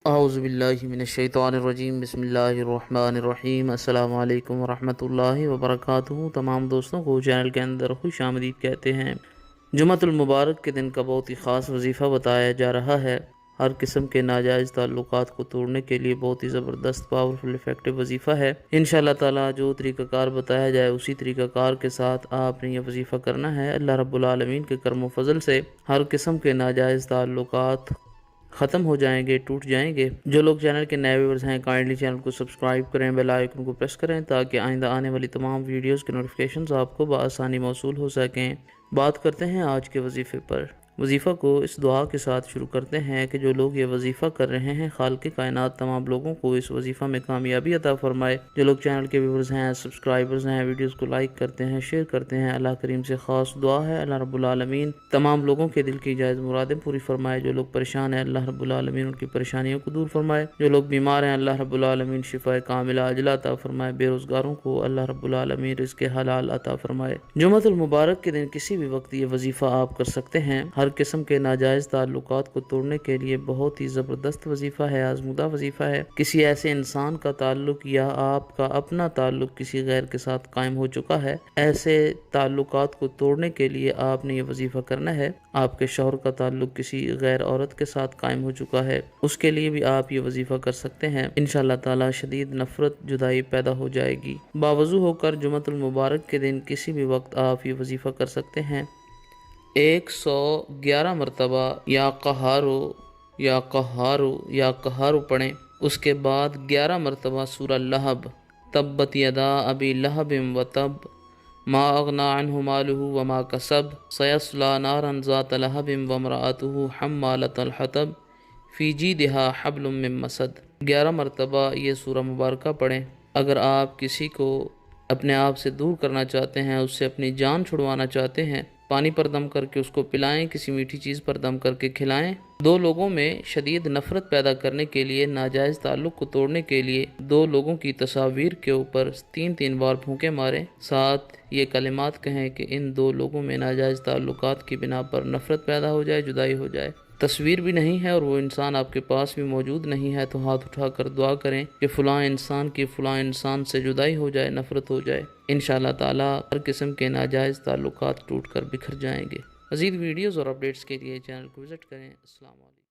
اعوذ باللہ من الشیطان الرجیم، بسم اللہ الرحمن الرحیم۔ السلام علیکم ورحمۃ اللہ وبرکاتہ۔ تمام دوستوں کو چینل کے اندر خوش آمدید کہتے ہیں۔ جمعۃ المبارک کے دن کا بہت ہی خاص وظیفہ بتایا جا رہا ہے۔ ہر قسم کے ناجائز تعلقات کو توڑنے کے لیے بہت ہی زبردست پاورفل افیکٹو وظیفہ ہے۔ انشاءاللہ تعالی جو طریقہ کار بتایا جائے اسی طریقہ کار کے ساتھ آپ نے یہ وظیفہ کرنا ہے۔ اللہ رب العالمین کے کرم و فضل سے ہر قسم کے ناجائز تعلقات ختم ہو جائیں گے، ٹوٹ جائیں گے۔ جو لوگ چینل کے نئے ویورز ہیں کائنڈلی چینل کو سبسکرائب کریں، بیل آئیکن کو پریس کریں تاکہ آئندہ آنے والی تمام ویڈیوز کے نوٹیفیکیشنز آپ کو بآسانی موصول ہو سکیں۔ بات کرتے ہیں آج کے وظیفے پر۔ وظیفہ کو اس دعا کے ساتھ شروع کرتے ہیں کہ جو لوگ یہ وظیفہ کر رہے ہیں خالق کائنات تمام لوگوں کو اس وظیفہ میں کامیابی عطا فرمائے۔ جو لوگ چینل کے ویورز ہیں، سبسکرائبرز ہیں، ویڈیوز کو لائک کرتے ہیں، شیئر کرتے ہیں، اللہ کریم سے خاص دعا ہے اللہ رب العالمین تمام لوگوں کے دل کی جائز مرادیں پوری فرمائے۔ جو لوگ پریشان ہیں اللہ رب العالمین ان کی پریشانیوں کو دور فرمائے۔ جو لوگ بیمار ہیں اللہ رب العالمین شفا کاملہ عاجلہ عطا فرمائے۔ بے روزگاروں کو اللہ رب العالمین رزق حلال عطا فرمائے۔ جمعۃ المبارک کے دن کسی بھی وقت یہ وظیفہ آپ کر سکتے ہیں۔ ہر قسم کے ناجائز تعلقات کو توڑنے کے لیے بہت ہی زبردست وظیفہ ہے، آزمودہ وظیفہ ہے۔ کسی ایسے انسان کا تعلق یا آپ کا اپنا تعلق کسی غیر کے ساتھ قائم ہو چکا ہے، ایسے تعلقات کو توڑنے کے لیے آپ نے یہ وظیفہ کرنا ہے۔ آپ کے شوہر کا تعلق کسی غیر عورت کے ساتھ قائم ہو چکا ہے، اس کے لیے بھی آپ یہ وظیفہ کر سکتے ہیں۔ انشاءاللہ تعالی شدید نفرت جدائی پیدا ہو جائے گی۔ باوضو ہو کر جمعۃ المبارک کے دن کسی بھی وقت آپ یہ وظیفہ کر سکتے ہیں۔ 111 مرتبہ یا قہارو یا قہارو یا قہارو پڑھیں۔ اس کے بعد 11 مرتبہ سورہ لہب، تبت یدا ابی لہب وتب ما اغنی عنہ مالہ وما کسب سیصلی نارا ذات لہب وامرأتہ حمالۃ الحطب فی جیدہا حبل من مسد۔ 11 مرتبہ یہ سورہ مبارکہ پڑھیں۔ اگر آپ کسی کو اپنے آپ سے دور کرنا چاہتے ہیں، اس سے اپنی جان چھڑوانا چاہتے ہیں، پانی پر دم کر کے اس کو پلائیں، کسی میٹھی چیز پر دم کر کے کھلائیں۔ دو لوگوں میں شدید نفرت پیدا کرنے کے لیے، ناجائز تعلق کو توڑنے کے لیے دو لوگوں کی تصاویر کے اوپر 3 بار پھونکے ماریں، ساتھ یہ کلمات کہیں کہ ان دو لوگوں میں ناجائز تعلقات کی بنا پر نفرت پیدا ہو جائے، جدائی ہو جائے۔ تصویر بھی نہیں ہے اور وہ انسان آپ کے پاس بھی موجود نہیں ہے تو ہاتھ اٹھا کر دعا کریں کہ فلاں انسان کی فلاں انسان سے جدائی ہو جائے، نفرت ہو جائے۔ انشاءاللہ تعالی ہر قسم کے ناجائز تعلقات ٹوٹ کر بکھر جائیں گے۔ مزید ویڈیوز اور اپڈیٹس کے لیے چینل کو وزٹ کریں۔ السلام علیکم۔